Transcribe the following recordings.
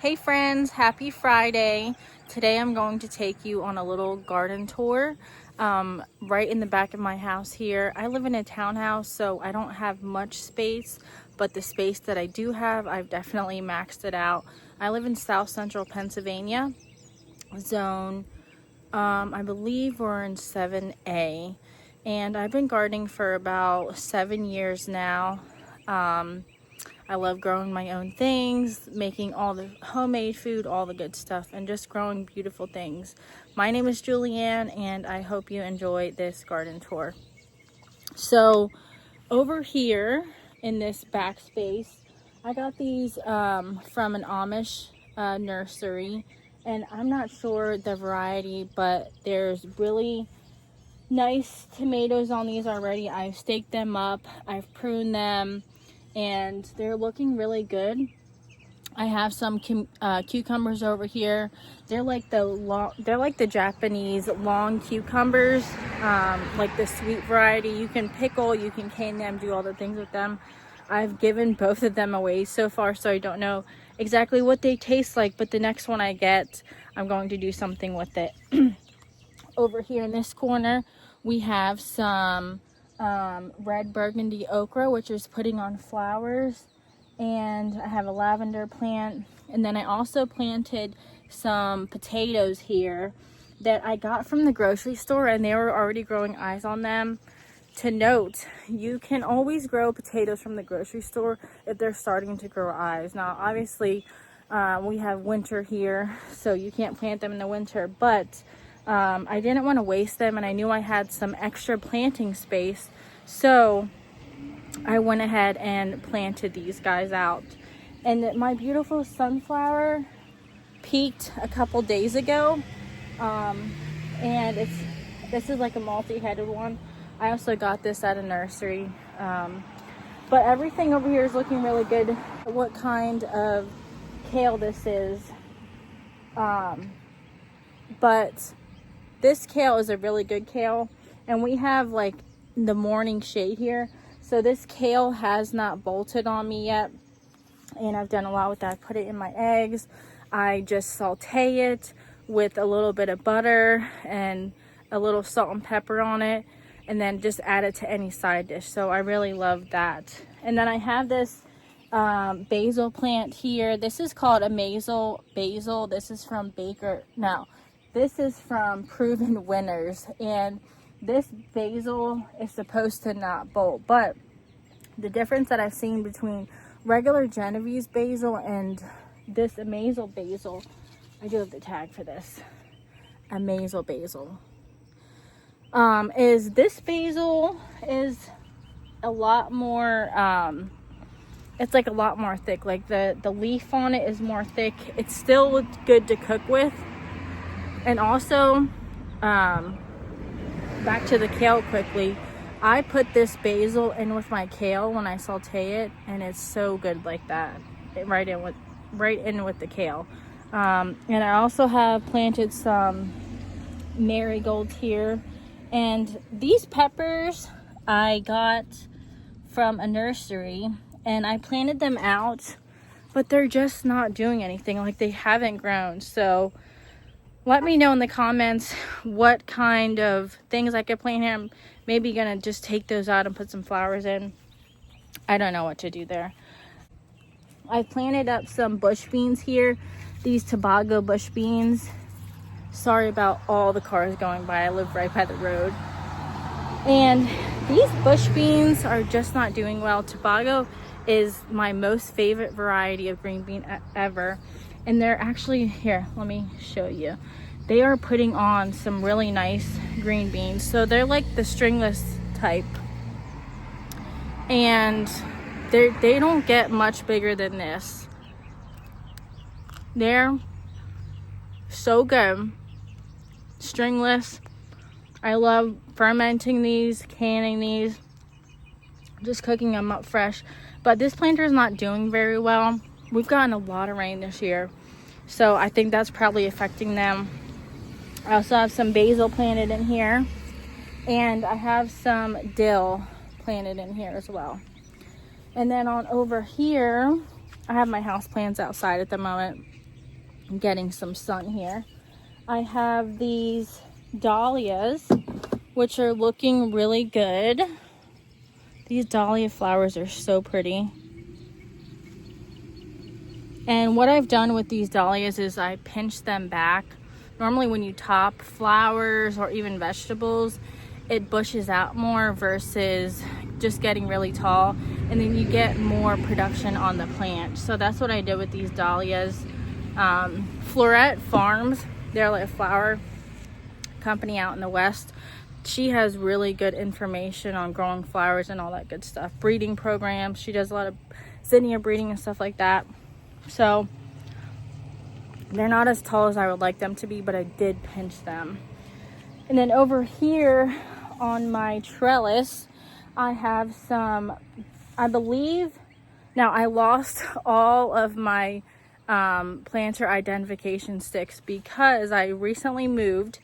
Hey friends, happy Friday. Today I'm going to take you on a little garden tour right in the back of my house here. I live in a townhouse, so I don't have much space, but the space that I do have, I've definitely maxed it out. I live in South Central Pennsylvania, zone, I believe we're in 7A, and I've been gardening for about 7 years now. I love growing my own things, making all the homemade food, all the good stuff, and just growing beautiful things. My name is Julianne, and I hope you enjoy this garden tour. So over here in this back space, I got these from an Amish nursery, and I'm not sure the variety, but there's really nice tomatoes on these already. I've staked them up, I've pruned them, and they're looking really good. I have some cucumbers over here. They're like the Japanese long cucumbers, like the sweet variety. You can pickle, you can cane them, do all the things with them. I've given both of them away so far, so I don't know exactly what they taste like, but the next one I get, I'm going to do something with it. Over here in this corner, we have some red burgundy okra, which is putting on flowers, and I have a lavender plant, and then I also planted some potatoes here that I got from the grocery store, and they were already growing eyes on them. To note, you can always grow potatoes from the grocery store if they're starting to grow eyes. Now obviously we have winter here, so you can't plant them in the winter, but I didn't want to waste them, and I knew I had some extra planting space, so I went ahead and planted these guys out. And my beautiful sunflower peaked a couple days ago, and this is like a multi-headed one. I also got this at a nursery, but everything over here is looking really good. What kind of kale this is, but this kale is a really good kale, and we have like the morning shade here, so this kale has not bolted on me yet, and I've done a lot with that. I put it in my eggs. I just saute it with a little bit of butter and a little salt and pepper on it, and then just add it to any side dish. So I really love that. And then I have this basil plant here. This is called Amazel basil. This is from this is from Proven Winners, and this basil is supposed to not bolt, but the difference that I've seen between regular Genovese basil and this Amazel basil, I do have the tag for this, Amazel basil, is this basil is a lot more, it's like a lot more thick. Like the leaf on it is more thick. It's still good to cook with. And also, back to the kale quickly, I put this basil in with my kale when I saute it, and it's so good like that, right in with the kale. And I also have planted some marigolds here, and these peppers I got from a nursery, and I planted them out, but they're just not doing anything. Like, they haven't grown. So let me know in the comments what kind of things I could plant here. I'm maybe gonna just take those out and put some flowers in. I don't know what to do there. I planted up some bush beans here, these Tobago bush beans. Sorry about all the cars going by. I live right by the road. And these bush beans are just not doing well. Tobago is my most favorite variety of green bean ever. And they're actually, here, let me show you. They are putting on some really nice green beans. So they're like the stringless type. And they don't get much bigger than this. They're so good. Stringless. I love fermenting these, canning these, just cooking them up fresh. But this planter is not doing very well. We've gotten a lot of rain this year, so I think that's probably affecting them. I also have some basil planted in here, and I have some dill planted in here as well. And then on over here, I have my house plants outside at the moment. getting some sun here. I have these dahlias, which are looking really good. These dahlia flowers are so pretty. And what I've done with these dahlias is I pinch them back. Normally when you top flowers or even vegetables, it bushes out more versus just getting really tall, and then you get more production on the plant. So that's what I did with these dahlias. Florette Farms, they're like a flower company out in the West. She has really good information on growing flowers and all that good stuff. Breeding programs. She does a lot of zinnia breeding and stuff like that. So they're not as tall as I would like them to be, but I did pinch them. And then over here on my trellis, I have some, I believe, now I lost all of my planter identification sticks because I recently moved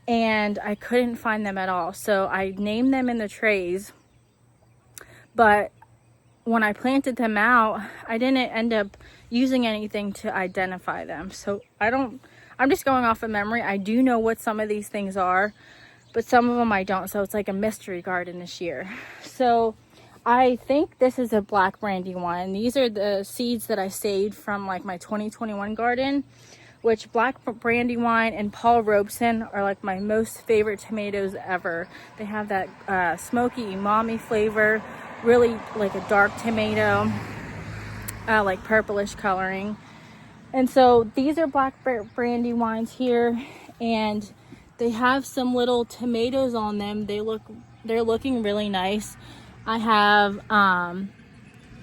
and I couldn't find them at all. So I named them in the trays, but when I planted them out, I didn't end up using anything to identify them. So I'm just going off of memory. I do know what some of these things are, but some of them I don't. So it's like a mystery garden this year. So I think this is a black brandywine. These are the seeds that I saved from like my 2021 garden, which black brandywine and Paul Robeson are like my most favorite tomatoes ever. They have that smoky umami flavor, really like a dark tomato, like purplish coloring. And so these are black brandywines here, and they have some little tomatoes on them. They're looking really nice. I have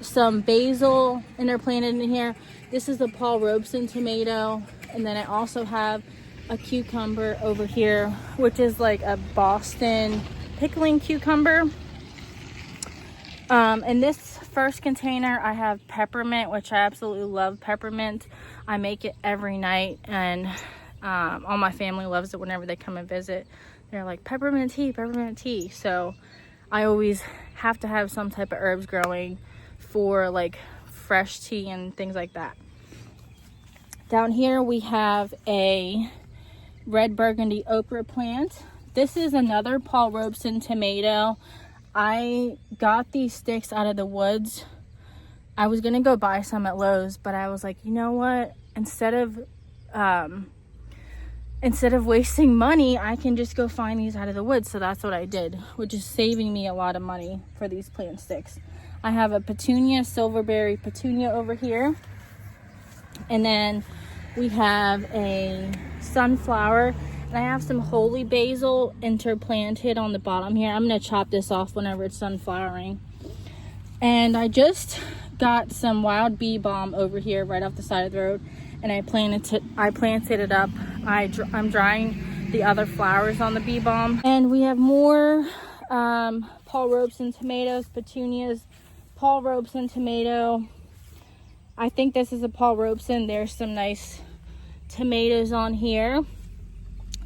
some basil interplanted in here. This is the Paul Robeson tomato. And then I also have a cucumber over here, which is like a Boston pickling cucumber. In this first container, I have peppermint, which I absolutely love peppermint. I make it every night, and all my family loves it whenever they come and visit. They're like, peppermint tea, peppermint tea. So I always have to have some type of herbs growing for like fresh tea and things like that. Down here we have a red burgundy okra plant. This is another Paul Robeson tomato. I got these sticks out of the woods. I was gonna go buy some at Lowe's, but I was like, you know what? Instead of wasting money, I can just go find these out of the woods. So that's what I did, which is saving me a lot of money for these plant sticks. I have a petunia, silverberry petunia over here. And then we have a sunflower, and I have some holy basil interplanted on the bottom here. I'm going to chop this off whenever it's done flowering. And I just got some wild bee balm over here right off the side of the road, and I planted it up. I'm drying the other flowers on the bee balm. And we have more Paul Robeson tomatoes, petunias, Paul Robeson tomato. I think this is a Paul Robeson. There's some nice tomatoes on here.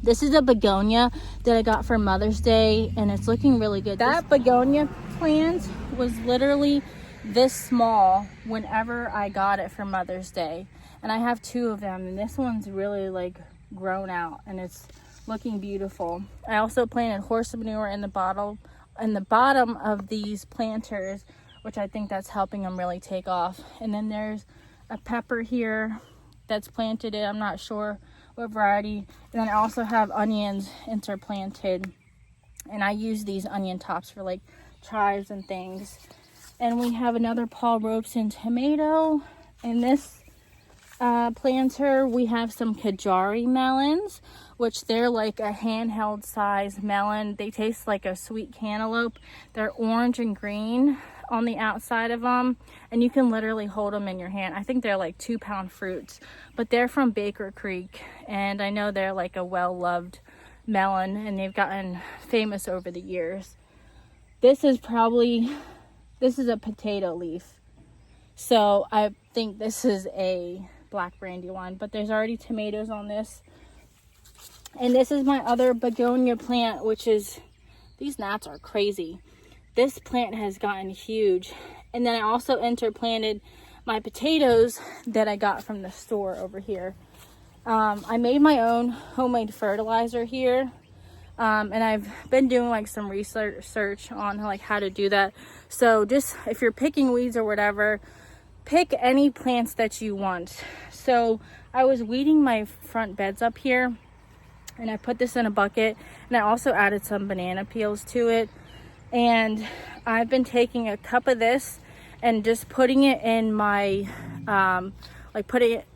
This is a begonia that I got for Mother's Day, and it's looking really good. That begonia plant was literally this small whenever I got it for Mother's Day. And I have two of them, and this one's really like grown out, and it's looking beautiful. I also planted horse manure in the bottom of these planters, which I think that's helping them really take off. And then there's a pepper here that's planted in, I'm not sure what variety. And then I also have onions interplanted, and I use these onion tops for like chives and things. And we have another Paul Robeson tomato. In this planter, we have some Kajari melons, which they're like a handheld size melon. They taste like a sweet cantaloupe. They're orange and green on the outside of them, and you can literally hold them in your hand. I think they're like 2-pound fruits, but they're from Baker Creek, and I know they're like a well-loved melon, and they've gotten famous over the years. This is a potato leaf, so I think this is a black brandywine, but there's already tomatoes on this. And this is my other begonia plant, which is, these gnats are crazy. This plant has gotten huge. And then I also interplanted my potatoes that I got from the store over here. I made my own homemade fertilizer here. And I've been doing like some research on like how to do that. So just if you're picking weeds or whatever, pick any plants that you want. So I was weeding my front beds up here, and I put this in a bucket, and I also added some banana peels to it. And I've been taking a cup of this and just putting it in my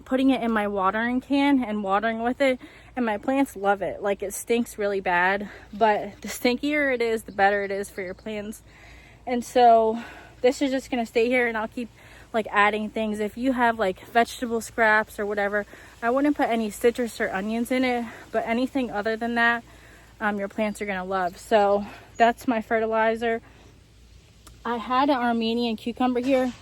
putting it in my watering can and watering with it, and my plants love it. Like, it stinks really bad, but the stinkier it is, the better it is for your plants. And so this is just gonna stay here, and I'll keep like adding things. If you have like vegetable scraps or whatever, I wouldn't put any citrus or onions in it, but anything other than that, your plants are gonna love. So that's my fertilizer. I had an Armenian cucumber here,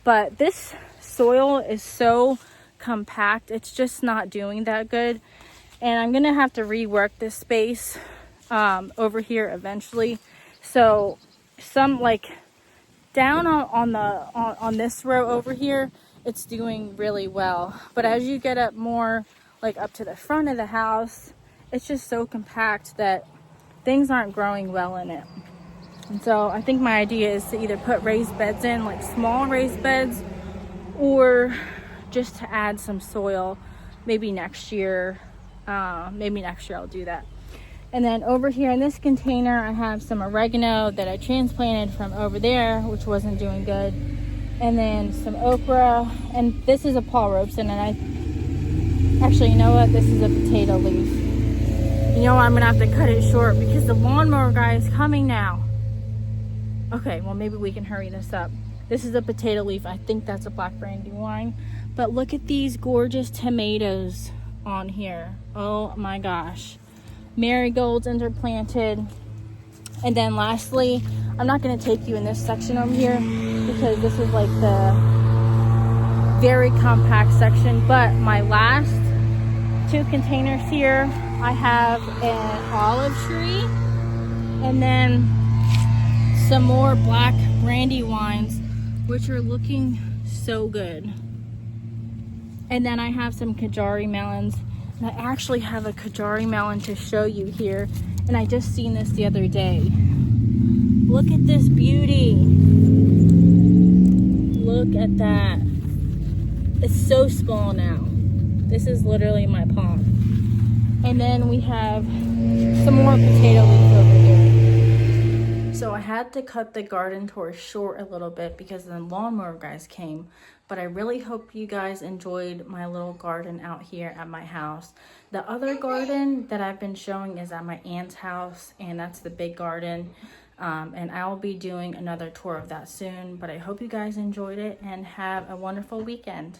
but this soil is so compact, it's just not doing that good. And I'm gonna have to rework this space over here eventually. So some like down on this row over here, it's doing really well. But as you get up more like up to the front of the house, it's just so compact that things aren't growing well in it. And so I think my idea is to either put raised beds in, like small raised beds, or just to add some soil. Maybe next year I'll do that. And then over here in this container, I have some oregano that I transplanted from over there, which wasn't doing good. And then some okra, and this is a Paul Robeson, and actually, you know what? This is a potato leaf. You know, I'm gonna have to cut it short because the lawnmower guy is coming now. Okay, well, maybe we can hurry this up. This is a potato leaf. I think that's a black brandywine. But look at these gorgeous tomatoes on here. Oh my gosh. Marigolds interplanted. And then lastly, I'm not going to take you in this section over here because this is like the very compact section. But my last two containers here, I have an olive tree and then some more black brandywines, which are looking so good. And then I have some Kajari melons. And I actually have a Kajari melon to show you here. And I just seen this the other day. Look at this beauty. Look at that. It's so small now. This is literally my palm. And then we have some more potato leaf over here. So I had to cut the garden tour short a little bit because the lawnmower guys came. But I really hope you guys enjoyed my little garden out here at my house. The other garden that I've been showing is at my aunt's house, and that's the big garden. And I will be doing another tour of that soon. But I hope you guys enjoyed it and have a wonderful weekend.